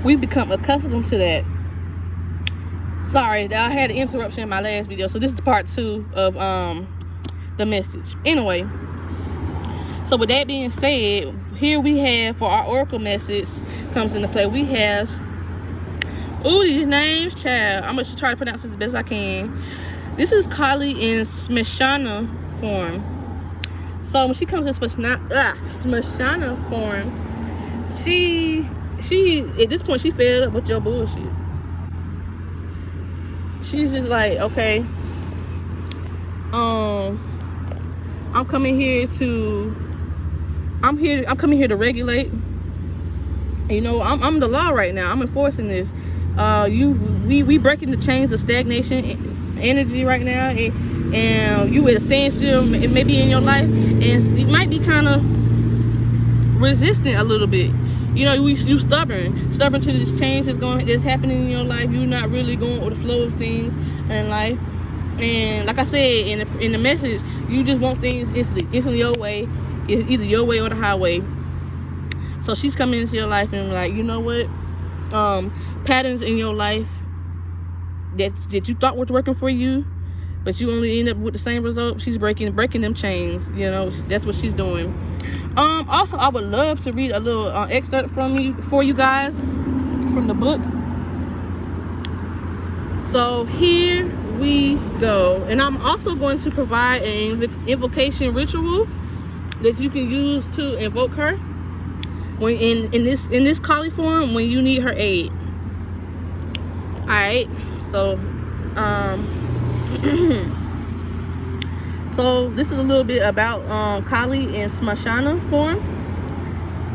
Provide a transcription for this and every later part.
we've become accustomed to that. Sorry, I had an interruption in my last video, so this is part 2 of the message. Anyway, so with that being said, here we have, for our oracle message comes into play, we have, these names, child, I'm gonna try to pronounce this as best I can. This is Kali in Smashana form. So when she comes in Smashana form, she at this point, she fed up with your bullshit. She's just like, okay, I'm coming here to regulate. You know, I'm the law right now. I'm enforcing this. We breaking the chains of stagnation energy right now, and you at a standstill maybe in your life, and you might be kind of resistant a little bit. You know, you stubborn to this change that's happening in your life. You're not really going with the flow of things in life. And like I said in the message, you just want things instantly your way. It's either your way or the highway. So she's coming into your life and like, you know what? Patterns in your life that you thought was working for you, but you only end up with the same result. She's breaking them chains. You know, that's what she's doing. Also, I would love to read a little excerpt for you guys from the book. So here we go, and I'm also going to provide an invocation ritual that you can use to invoke her when in this Kali form when you need her aid. All right, so so this is a little bit about Kali in Smashana form.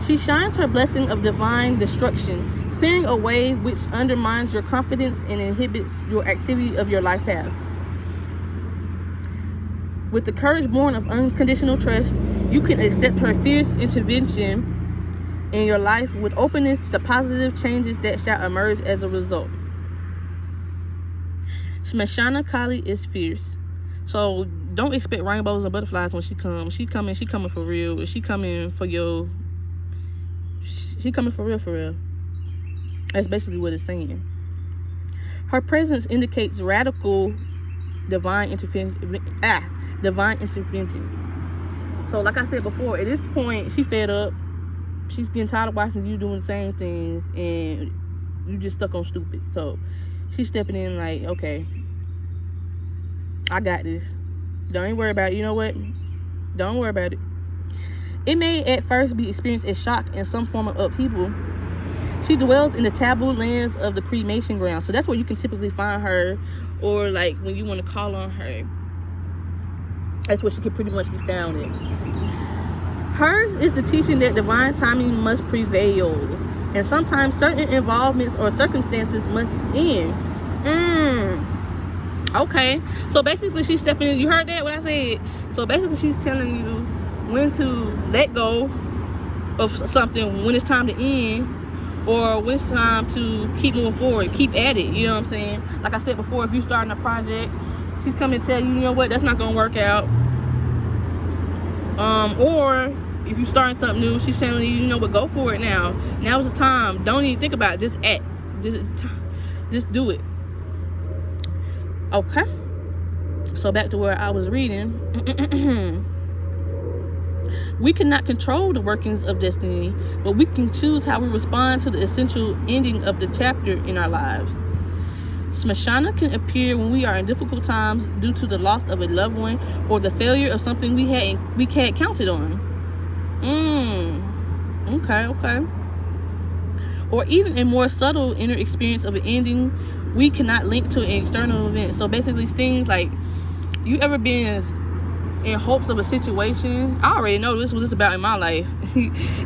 She shines her blessing of divine destruction, clearing a way which undermines your confidence and inhibits your activity of your life path. With the courage born of unconditional trust, you can accept her fierce intervention in your life with openness to the positive changes that shall emerge as a result. Smashana Kali is fierce. So don't expect rainbows and butterflies when she comes. She coming for real. She coming for real. That's basically what it's saying. Her presence indicates radical divine intervention. So like I said before, at this point, she fed up. She's getting tired of watching you doing the same things, and you just stuck on stupid. So she's stepping in like, okay, I got this. Don't even worry about it. You know what? Don't worry about it. It may at first be experienced as shock and some form of upheaval. She dwells in the taboo lands of the cremation ground. So that's where you can typically find her, or like when you want to call on her. That's where she can pretty much be found in. Hers is the teaching that divine timing must prevail, and sometimes certain involvements or circumstances must end. Okay, so basically she's stepping in. You heard that, what I said? So basically she's telling you when to let go of something, when it's time to end, or when it's time to keep moving forward, keep at it. You know what I'm saying? Like I said before, if you're starting a project, she's coming to tell you, you know what, that's not gonna work out. Or if you're starting something new, she's telling you, you know what, go for it now. Now's the time. Don't even think about it. Just act. Just do it. Okay. So back to where I was reading. We cannot control the workings of destiny, but we can choose how we respond to the essential ending of the chapter in our lives. Smashana can appear when we are in difficult times due to the loss of a loved one or the failure of something we had counted on. Okay. Or even a more subtle inner experience of an ending we cannot link to an external event. So basically things like, you ever been in hopes of a situation? I already know this is what it's about in my life.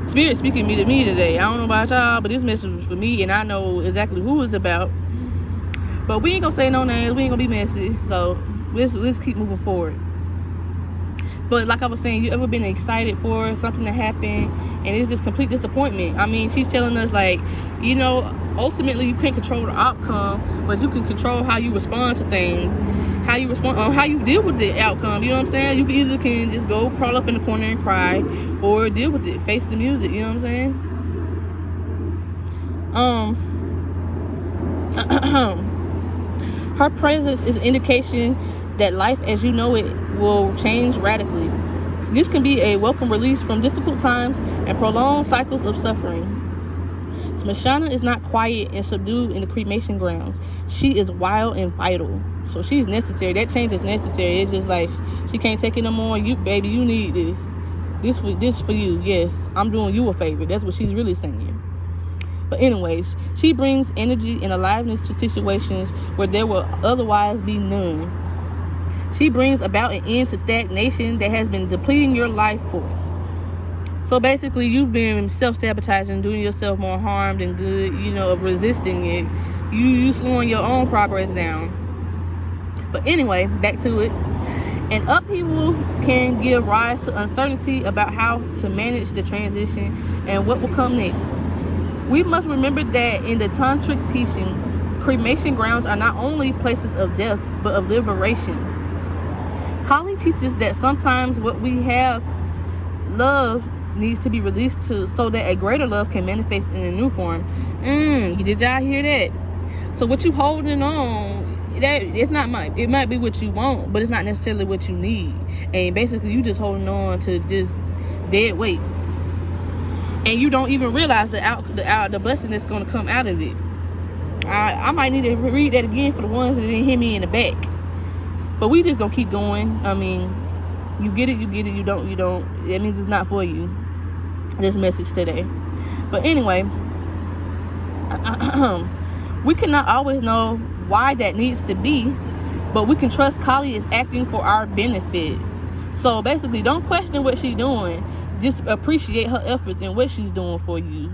Spirit speaking to me today. I don't know about y'all, but this message was for me, and I know exactly who it's about. But we ain't gonna say no names. We ain't gonna be messy. So let's keep moving forward. But like I was saying, you ever been excited for something to happen and it's just complete disappointment? I mean, she's telling us like, you know, ultimately you can't control the outcome, but you can control how you respond to things, how you respond, how you deal with the outcome. You know what I'm saying? You either can just go crawl up in the corner and cry, or deal with it, face the music. You know what I'm Her presence is an indication that life as you know it will change radically. This can be a welcome release from difficult times and prolonged cycles of suffering. Smashana is not quiet and subdued in the cremation grounds. She is wild and vital. So she's necessary. That change is necessary. It's just like she can't take it no more. You, baby, you need this. This for you. Yes, I'm doing you a favor. That's what she's really saying. But anyways, she brings energy and aliveness to situations where there will otherwise be none. She brings about an end to stagnation that has been depleting your life force. So basically, you've been self-sabotaging, doing yourself more harm than good, of resisting it. You slowing your own progress down. But anyway, back to it. An upheaval can give rise to uncertainty about how to manage the transition and what will come next. We must remember that in the tantric teaching, cremation grounds are not only places of death, but of liberation. Kali teaches that sometimes what we have loved needs to be released so that a greater love can manifest in a new form. Did y'all hear that? So what you holding on, it might be what you want, but it's not necessarily what you need. And basically you just holding on to this dead weight. And you don't even realize the blessing that's going to come out of it. I might need to read that again for the ones that didn't hear me in the back. But we just going to keep going. I mean, you get it, you don't. That means it's not for you. This message today. But anyway, we cannot always know why that needs to be, but we can trust Kali is acting for our benefit. So basically, don't question what she's doing. Just appreciate her efforts and what she's doing for you.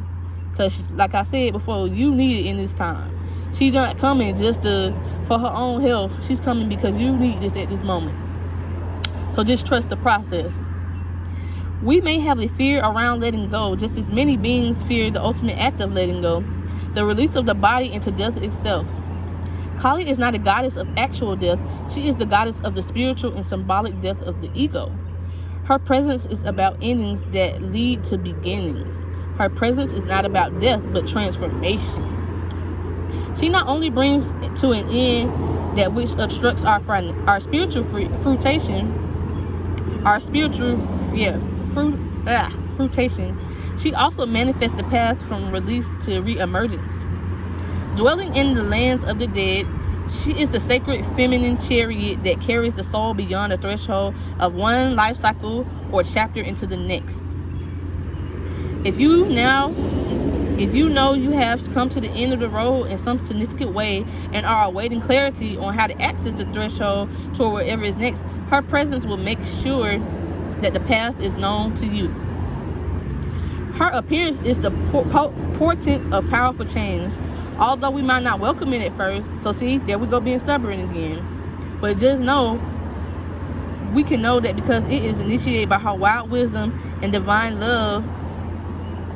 Because like I said before, you need it in this time. She's not coming just for her own health. She's coming because you need this at this moment. So just trust the process. We may have a fear around letting go, just as many beings fear the ultimate act of letting go, the release of the body into death itself. Kali is not a goddess of actual death. She is the goddess of the spiritual and symbolic death of the ego. Her presence is about endings that lead to beginnings. Her presence is not about death, but transformation. She not only brings to an end that which obstructs our spiritual fruition, she also manifests the path from release to re-emergence. Dwelling in the lands of the dead, she is the sacred feminine chariot that carries the soul beyond the threshold of one life cycle or chapter into the next. If you know you have come to the end of the road in some significant way and are awaiting clarity on how to access the threshold toward whatever is next, her presence will make sure that the path is known to you. Her appearance is the portent of powerful change, although we might not welcome it at first. So see, there we go being stubborn again. But just know, we can know that because it is initiated by her wild wisdom and divine love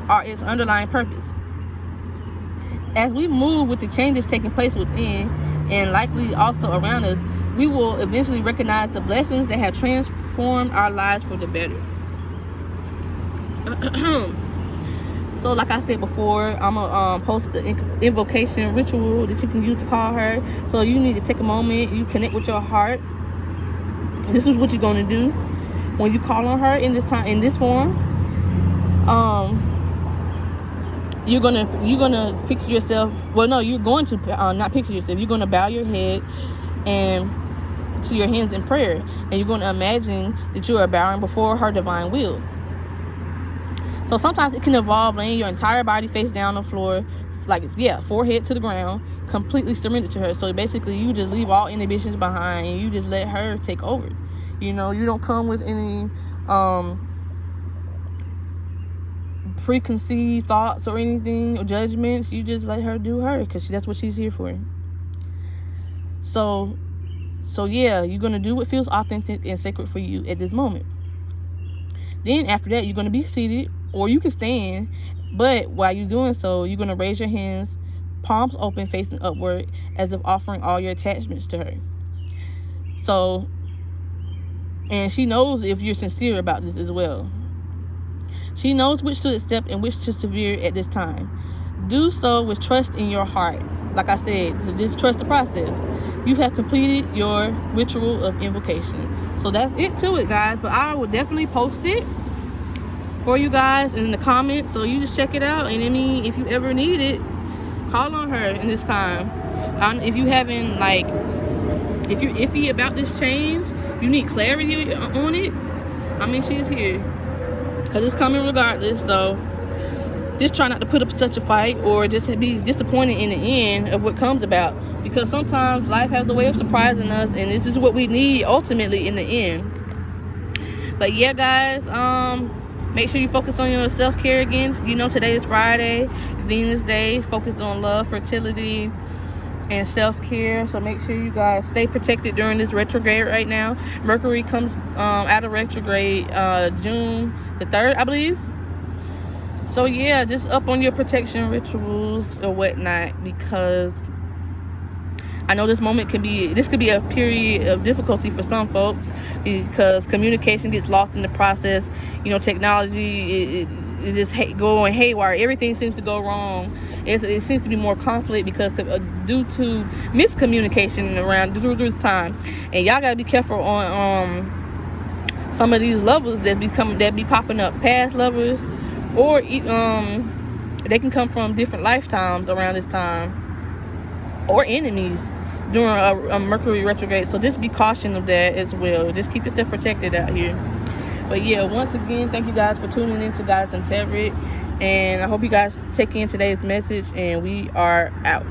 are its underlying purpose. As we move with the changes taking place within and likely also around us, we will eventually recognize the blessings that have transformed our lives for the better. So like I said before, I'm going to post the invocation ritual that you can use to call her. So you need to take a moment, you connect with your heart. This is what you're going to do when you call on her in this form. You're gonna picture yourself. Well, no, you're going to not picture yourself. You're gonna bow your head and to your hands in prayer, and you're gonna imagine that you are bowing before her divine will. So sometimes it can involve laying your entire body face down on the floor, forehead to the ground, completely surrendered to her. So basically, you just leave all inhibitions behind, and you just let her take over. You don't come with any preconceived thoughts or anything or judgments. You just let her do her, because that's what she's here for. So yeah, you're gonna do what feels authentic and sacred for you at this moment. Then after that, you're gonna be seated, or you can stand, but while you're doing so, you're gonna raise your hands, palms open, facing upward, as if offering all your attachments to her. So, and she knows if you're sincere about this as well. She knows which to accept and which to sever at this time. Do so with trust in your heart. Like I said, just trust the process. You have completed your ritual of invocation. So that's it to it, guys. But I will definitely post it for you guys in the comments. So you just check it out. And I mean, if you ever need it, call on her in this time. If you haven't, like, if you're iffy about this change, you need clarity on it, I mean, she's here. Because it's coming regardless. So just try not to put up such a fight or just be disappointed in the end of what comes about. Because sometimes life has a way of surprising us, and this is what we need ultimately in the end. But yeah, guys, make sure you focus on your self-care again. You know, today is Friday, Venus Day. Focus on love, fertility, and self-care. So make sure you guys stay protected during this retrograde right now. Mercury comes out of retrograde June the 3rd, I believe. So yeah, just up on your protection rituals or whatnot, because I know this could be a period of difficulty for some folks, because communication gets lost in the process. You know, technology it just going haywire. Everything seems to go wrong. It seems to be more conflict because due to miscommunication around through this time. And y'all gotta be careful on some of these lovers that be popping up, past lovers, or they can come from different lifetimes around this time, or enemies during a Mercury retrograde. So just be cautious of that as well. Just keep yourself protected out here. But yeah, once again, thank you guys for tuning in to Goddess Untethered, and I hope you guys take in today's message, and we are out.